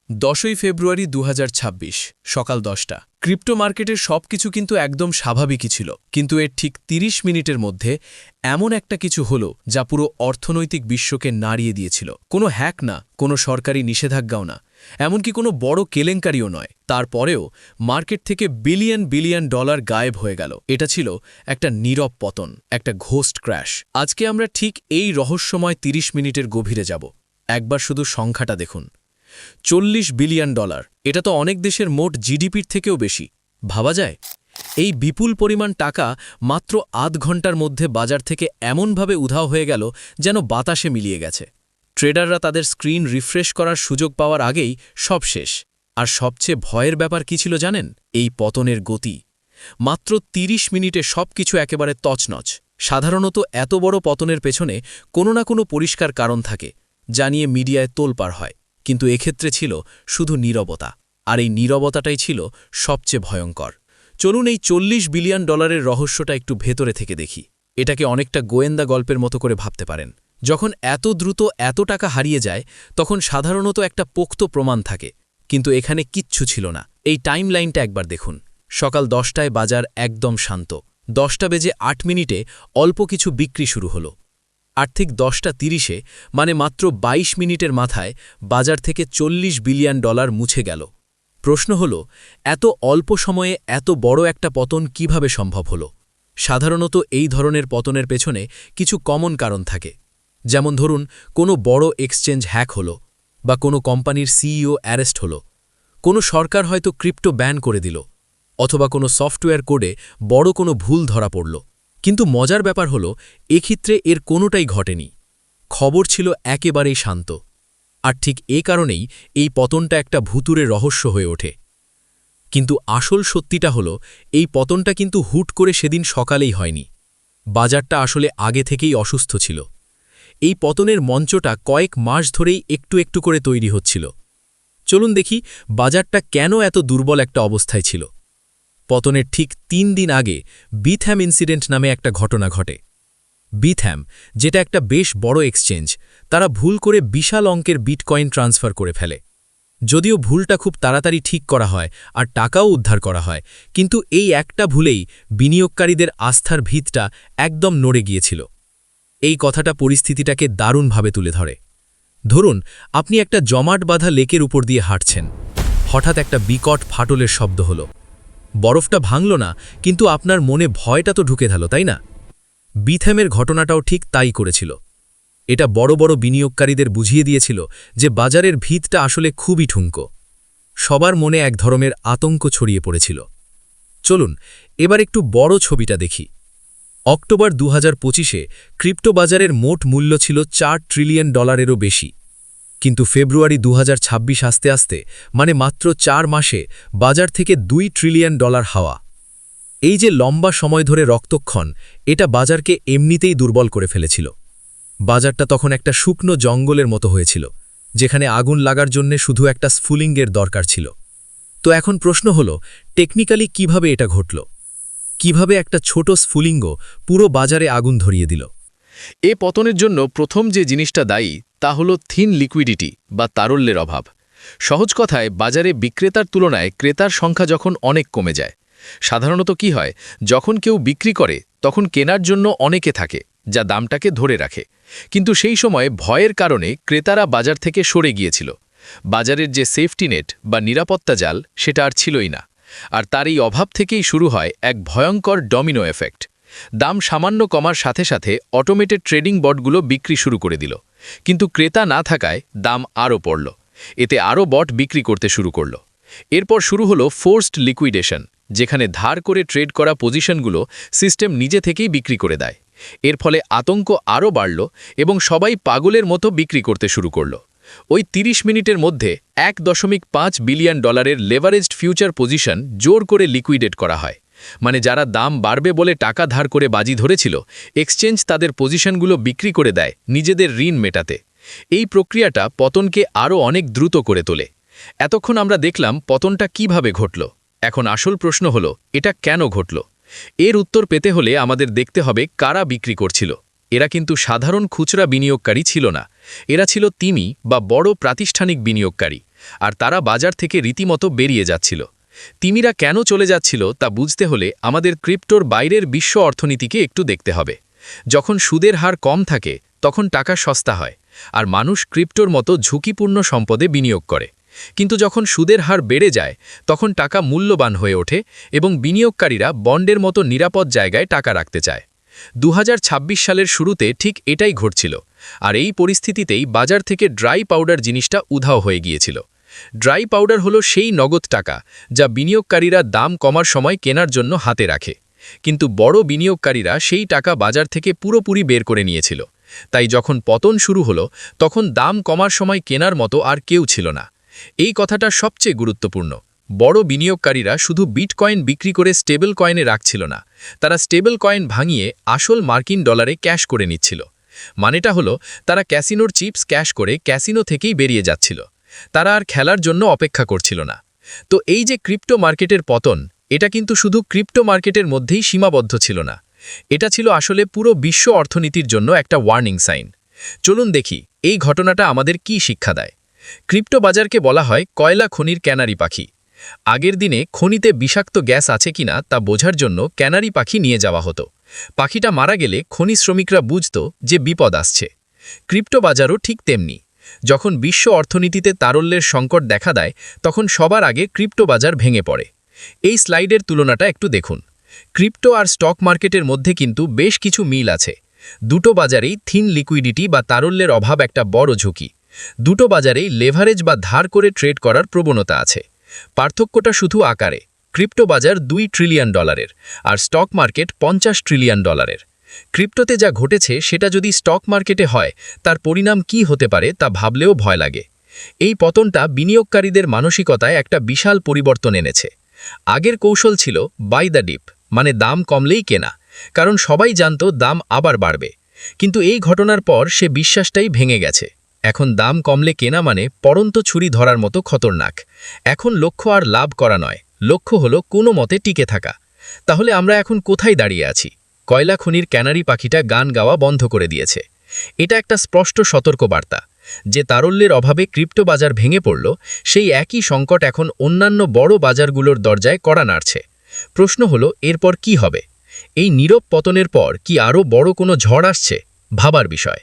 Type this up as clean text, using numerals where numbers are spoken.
10ই ফেব্রুয়ারি 2026 সকাল 10টা। ক্রিপ্টো মার্কেটের সবকিছু কিন্তু একদম স্বাভাবিকই ছিল, কিন্তু এর ঠিক 30 মিনিটের মধ্যে এমন একটা কিছু হলো যা পুরো অর্থনৈতিক বিশ্বকে নাড়িয়ে দিয়েছিল। কোনো হ্যাক না, কোনো সরকারি নিষেধাজ্ঞাও না, এমনকি কোনো বড় কেলেঙ্কারিও নয়। তারপরেও মার্কেট থেকে বিলিয়ন বিলিয়ন ডলার গায়েব হয়ে গেল। এটা ছিল একটা নীরব পতন, একটা ঘোস্ট ক্র্যাশ। আজকে আমরা ঠিক এই রহস্যময় 30 মিনিটের গভীরে যাব। একবার শুধু সংখ্যাটা দেখুন, $40 বিলিয়ন। এটা তো অনেক দেশের মোট জিডিপির থেকেও বেশি। ভাবা যায় এই বিপুল পরিমাণ টাকা মাত্র আধ ঘন্টার মধ্যে বাজার থেকে এমনভাবে উধাও হয়ে গেল যেন বাতাসে মিলিয়ে গেছে। ট্রেডাররা তাদের স্ক্রিন রিফ্রেশ করার সুযোগ পাওয়ার আগেই সব শেষ। আর সবচেয়ে ভয়ের ব্যাপার কি ছিল জানেন? এই পতনের গতি। মাত্র 30 মিনিটে সবকিছু একেবারে তছনছ। সাধারণত এত বড় পতনের পেছনে কোনো না কোনো পরিষ্কার কারণ থাকে, যা নিয়ে মিডিয়ায় তোলপাড় হয়। কিন্তু এক্ষেত্রে ছিল শুধু নীরবতা, আর এই নীরবতাটাই ছিল সবচেয়ে ভয়ঙ্কর। চলুন এই $40 বিলিয়ন রহস্যটা একটু ভেতরে থেকে দেখি। এটাকে অনেকটা গোয়েন্দা গল্পের মতো করে ভাবতে পারেন। যখন এত দ্রুত এত টাকা হারিয়ে যায়, তখন সাধারণত একটা পোক্ত প্রমাণ থাকে, কিন্তু এখানে কিচ্ছু ছিল না। এই টাইম লাইনটা একবার দেখুন। সকাল 10টায় বাজার একদম শান্ত। 10টা বেজে 8 মিনিটে অল্প কিছু বিক্রি শুরু হলো। আর ঠিক 10টা 30-এ, মানে মাত্র 22 মিনিটের মাথায় বাজার থেকে $40 বিলিয়ন মুছে গেল। প্রশ্ন হল, এত অল্প সময়ে এত বড় একটা পতন কিভাবে সম্ভব হলো? সাধারণত এই ধরনের পতনের পেছনে কিছু কমন কারণ থাকে। যেমন ধরুন, কোনো বড় এক্সচেঞ্জ হ্যাক হলো, বা কোনো কোম্পানির সিইও অ্যারেস্ট হলো, কোনো সরকার হয়তো ক্রিপ্টো ব্যান করে দিল, অথবা কোনো সফটওয়্যার কোডে বড় কোনো ভুল ধরা পড়ল। কিন্তু মজার ব্যাপার হলো, এক্ষেত্রে এর কোনোটাই ঘটেনি। খবর ছিল একেবারেই শান্ত। আর ঠিক এ কারণেই এই পতনটা একটা ভুতুরে রহস্য হয়ে ওঠে। কিন্তু আসল সত্যিটা হলো, এই পতনটা কিন্তু হুট করে সেদিন সকালেই হয়নি। বাজারটা আসলে আগে থেকেই অসুস্থ ছিল। এই পতনের মঞ্চটা কয়েক মাস ধরেই একটু একটু করে তৈরি হচ্ছিল। চলুন দেখি বাজারটা কেন এত দুর্বল একটা অবস্থায় ছিল। পতনের ঠিক 3 দিন আগে বিথ্যাম ইনসিডেন্ট নামে একটা ঘটনা ঘটে। বিথ্যাম, যেটা একটা বেশ বড় এক্সচেঞ্জ, তারা ভুল করে বিশাল অঙ্কের বিটকয়েন ট্রান্সফার করে ফেলে। যদিও ভুলটা খুব তাড়াতাড়ি ঠিক করা হয় আর টাকাও উদ্ধার করা হয়, কিন্তু এই একটা ভুলেই বিনিয়োগকারীদের আস্থার ভিতটা একদম নড়ে গিয়েছিল। এই কথাটা পরিস্থিতিটাকে দারুণভাবে তুলে ধরে। ধরুন, আপনি একটা জমাট বাঁধা লেকের উপর দিয়ে হাঁটছেন। হঠাৎ একটা বিকট ফাটলের শব্দ হলো। বরফটা ভাঙল না, কিন্তু আপনার মনে ভয়টা তো ঢুকে গেল, তাই না? বিথ্যামের ঘটনাটাও ঠিক তাই করেছিল। এটা বড় বড় বিনিয়োগকারীদের বুঝিয়ে দিয়েছিল যে বাজারের ভিতটা আসলে খুবই ঠুনকো। সবার মনে এক ধরনের আতঙ্ক ছড়িয়ে পড়েছিল। চলুন এবার একটু বড় ছবিটা দেখি। অক্টোবর 2025-এ ক্রিপ্টো বাজারের মোট মূল্য ছিল $4 ট্রিলিয়ন বেশি। কিন্তু ফেব্রুয়ারি 2026 আসতে আসতে, মানে মাত্র 4 মাসে, বাজার থেকে $2 ট্রিলিয়ন হাওয়া। এই যে লম্বা সময় ধরে রক্তক্ষণ, এটা বাজারকে এমনিতেই দুর্বল করে ফেলেছিল। বাজারটা তখন একটা শুকনো জঙ্গলের মতো হয়েছিল, যেখানে আগুন লাগার জন্য শুধু একটা স্ফুলিঙ্গের দরকার ছিল। তো এখন প্রশ্ন হলো, টেকনিক্যালি কিভাবে এটা ঘটল? কিভাবে একটা ছোট স্ফুলিঙ্গ পুরো বাজারে আগুন ধরিয়ে দিল? এ পতনের জন্য প্রথম যে জিনিসটা দায়ী তা হল থিন লিকুইডিটি বা তারল্যের অভাব। সহজ কথায়, বাজারে বিক্রেতার তুলনায় ক্রেতার সংখ্যা যখন অনেক কমে যায়। সাধারণত কি হয়, যখন কেউ বিক্রি করে তখন কেনার জন্য অনেকে থাকে, যা দামটাকে ধরে রাখে। কিন্তু সেই সময় ভয়ের কারণে ক্রেতারা বাজার থেকে সরে গিয়েছিল। বাজারের যে সেফটি নেট বা নিরাপত্তা জাল, সেটা আর ছিলই না। আর তার এই অভাব থেকেই শুরু হয় এক ভয়ঙ্কর ডমিনো এফেক্ট। দাম সামান্য কমার সাথে সাথে অটোমেটেড ট্রেডিং বটগুলো বিক্রি শুরু করে দিল। কিন্তু ক্রেতা না থাকায় দাম আরও পড়ল। এতে আরও বট বিক্রি করতে শুরু করল। এরপর শুরু হলো ফোর্সড লিকুইডেশন, যেখানে ধার করে ট্রেড করা পজিশনগুলো সিস্টেম নিজে থেকেই বিক্রি করে দেয়। এর ফলে আতঙ্ক আরও বাড়ল এবং সবাই পাগলের মতো বিক্রি করতে শুরু করল। ওই 30 মিনিটের মধ্যে $1.5 বিলিয়ন লেভারেজড ফিউচার পজিশন জোর করে লিকুইডেট করা হয়। মানে যারা দাম বাড়বে বলে টাকা ধার করে বাজি ধরেছিল, এক্সচেঞ্জ তাদের পজিশনগুলো বিক্রি করে দেয় নিজেদের ঋণ মেটাতে। এই প্রক্রিয়াটা পতনকে আরও অনেক দ্রুত করে তোলে। এতক্ষণ আমরা দেখলাম পতনটা কিভাবে ঘটল। এখন আসল প্রশ্ন হলো, এটা কেন ঘটল? এর উত্তর পেতে হলে আমাদের দেখতে হবে কারা বিক্রি করছিল। এরা কিন্তু সাধারণ খুচরা বিনিয়োগকারী ছিল না। এরা ছিল তিমি বা বড় প্রাতিষ্ঠানিক বিনিয়োগকারী, আর তারা বাজার থেকে রীতিমতো বেরিয়ে যাচ্ছিল। তিমিরা কেন চলে যাচ্ছিল তা বুঝতে হলে আমাদের ক্রিপ্টোর বাইরের বিশ্ব অর্থনীতিকে একটু দেখতে হবে। যখন সুদের হার কম থাকে তখন টাকা সস্তা হয়, আর মানুষ ক্রিপ্টোর মতো ঝুঁকিপূর্ণ সম্পদে বিনিয়োগ করে। কিন্তু যখন সুদের হার বেড়ে যায় তখন টাকা মূল্যবান হয়ে ওঠে এবং বিনিয়োগকারীরা বন্ডের মতো নিরাপদ জায়গায় টাকা রাখতে চায়। 2026 সালের শুরুতে ঠিক এটাই ঘটছিল, আর এই পরিস্থিতিতেই বাজার থেকে ড্রাই পাউডার জিনিসটা উধাও হয়ে গিয়েছিল। ড্রাই পাউডার হলো সেই নগদ টাকা যা বিনিয়োগকারীরা দাম কমার সময় কেনার জন্য হাতে রাখে, কিন্তু বড় বিনিয়োগকারীরা সেই টাকা বাজার থেকে পুরোপুরি বের করে নিয়েছিল। তাই যখন পতন শুরু হলো তখন দাম কমার সময় কেনার মতো আর কেউ ছিল না। এই কথাটা সবচেয়ে গুরুত্বপূর্ণ। বড় বিনিয়োগকারীরা শুধু বিটকয়েন বিক্রি করে স্টেবল কয়েনে রাখছিল না, তারা স্টেবল কয়েন ভাঙিয়ে আসল মার্কিন ডলারে ক্যাশ করে নিচ্ছিল। মানেটা হলো তারা ক্যাসিনোর চিপস ক্যাশ করে ক্যাসিনো থেকেই বেরিয়ে যাচ্ছিল। তারা আর খেলার জন্য অপেক্ষা করছিল না। তো এই যে ক্রিপ্টো মার্কেটের পতন, এটা কিন্তু শুধু ক্রিপ্টো মার্কেটের মধ্যেই সীমাবদ্ধ ছিল না, এটা ছিল আসলে পুরো বিশ্ব অর্থনীতির জন্য একটা ওয়ার্নিং সাইন। চলুন দেখি এই ঘটনাটা আমাদের কি শিক্ষা দেয়। ক্রিপ্টো বাজারকে বলা হয় কয়লা খনির ক্যানারি পাখি। আগের দিনে খনিতে বিষাক্ত গ্যাস আছে কিনা তা বোঝার জন্য ক্যানারি পাখি নিয়ে যাওয়া হতো। পাখিটা মারা গেলে খনি শ্রমিকরা বুঝত যে বিপদ আসছে। ক্রিপ্টো বাজারও ঠিক তেমনি। যখন বিশ্ব অর্থনীতিতে তারল্যের সংকট দেখা দেয় তখন সবার আগে ক্রিপ্টো বাজার ভেঙে পড়ে। এই স্লাইডের তুলনাটা একটু দেখুন। ক্রিপ্টো আর স্টক মার্কেটের মধ্যে কিন্তু বেশ কিছু মিল আছে। দুটো বাজারেই থিন লিকুইডিটি বা তারল্যের অভাব একটা বড় ঝুঁকি। দুটো বাজারেই লেভারেজ বা ধার করে ট্রেড করার প্রবণতা আছে। পার্থক্যটা শুধু আকারে। ক্রিপ্টো বাজার $2 ট্রিলিয়ন আর স্টক মার্কেট $50 ট্রিলিয়ন। ক্রিপ্টোতে যা ঘটেছে সেটা যদি স্টক মার্কেটে হয় তার পরিণাম কি হতে পারে তা ভাবলেও ভয় লাগে। এই পতনটা বিনিয়োগকারীদের মানসিকতায় একটা বিশাল পরিবর্তন এনেছে। আগের কৌশল ছিল বাই দ্য ডিপ, মানে দাম কমলেই কেনা, কারণ সবাই জানত দাম আবার বাড়বে। কিন্তু এই ঘটনার পর সে বিশ্বাসটাই ভেঙে গেছে। এখন দাম কমলে কেনা মানে পরন্ত ছুরি ধরার মতো খতরনাক। এখন লক্ষ্য আর লাভ করা নয়, লক্ষ্য হলো কোনো মতে টিকে থাকা। তাহলে আমরা এখন কোথায় দাঁড়িয়ে আছি? কয়লা খনির ক্যানারি পাখিটা গান গাওয়া বন্ধ করে দিয়েছে। এটা একটা স্পষ্ট সতর্কবার্তা। যে তারল্যের অভাবে ক্রিপ্টো বাজার ভেঙে পড়ল, সেই একই সংকট এখন অন্যান্য বড় বাজারগুলোর দরজায় কড়া নাড়ছে। প্রশ্ন হলো এরপর কি হবে? এই নীরব পতনের পর কি আরও বড় কোনো ঝড় আসছে? ভাবার বিষয়।